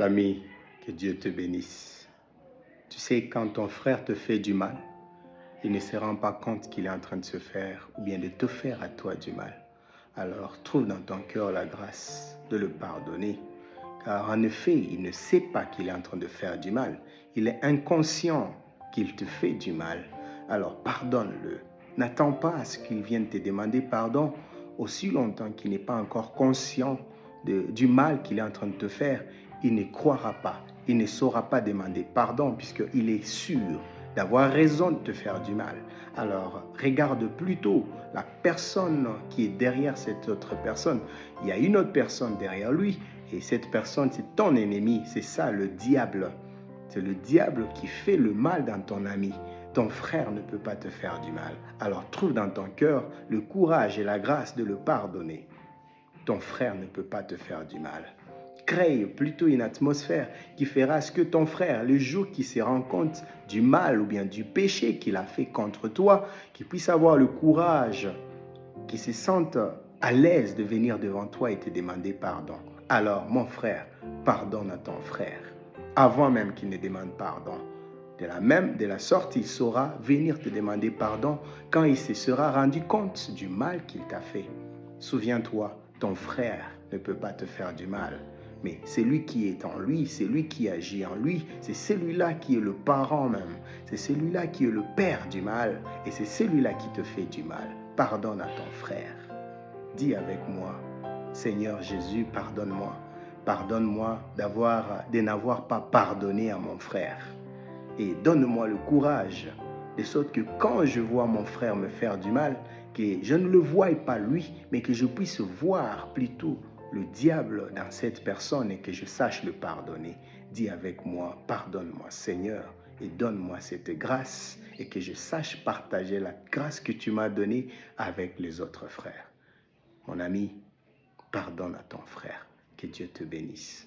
L'ami, que Dieu te bénisse. Tu sais, quand ton frère te fait du mal, il ne se rend pas compte qu'il est en train de se faire ou bien de te faire à toi du mal. Alors trouve dans ton cœur la grâce de le pardonner. Car en effet, il ne sait pas qu'il est en train de faire du mal. Il est inconscient qu'il te fait du mal. Alors pardonne-le. N'attends pas à ce qu'il vienne te demander pardon aussi longtemps qu'il n'est pas encore conscient du mal qu'il est en train de te faire. Il ne croira pas. Il ne saura pas demander pardon puisqu'il est sûr d'avoir raison de te faire du mal. Alors, regarde plutôt la personne qui est derrière cette autre personne. Il y a une autre personne derrière lui et cette personne, c'est ton ennemi. C'est ça, le diable. C'est le diable qui fait le mal dans ton ami. Ton frère ne peut pas te faire du mal. Alors, trouve dans ton cœur le courage et la grâce de le pardonner. Ton frère ne peut pas te faire du mal. Crée plutôt une atmosphère qui fera ce que ton frère, le jour qu'il se rend compte du mal ou bien du péché qu'il a fait contre toi, qu'il puisse avoir le courage, qu'il se sente à l'aise de venir devant toi et te demander pardon. Alors, mon frère, pardonne à ton frère, avant même qu'il ne demande pardon. De la sorte, il saura venir te demander pardon quand il se sera rendu compte du mal qu'il t'a fait. Souviens-toi, ton frère ne peut pas te faire du mal. Mais c'est lui qui est en lui, c'est lui qui agit en lui, c'est celui-là qui est le parent même, c'est celui-là qui est le père du mal, et c'est celui-là qui te fait du mal. Pardonne à ton frère. Dis avec moi, Seigneur Jésus, pardonne-moi. Pardonne-moi de n'avoir pas pardonné à mon frère. Et donne-moi le courage, de sorte que quand je vois mon frère me faire du mal, que je ne le voie pas lui, mais que je puisse voir plutôt le diable dans cette personne et que je sache le pardonner. Dis avec moi, pardonne-moi Seigneur et donne-moi cette grâce et que je sache partager la grâce que tu m'as donnée avec les autres frères. Mon ami, pardonne à ton frère. Que Dieu te bénisse.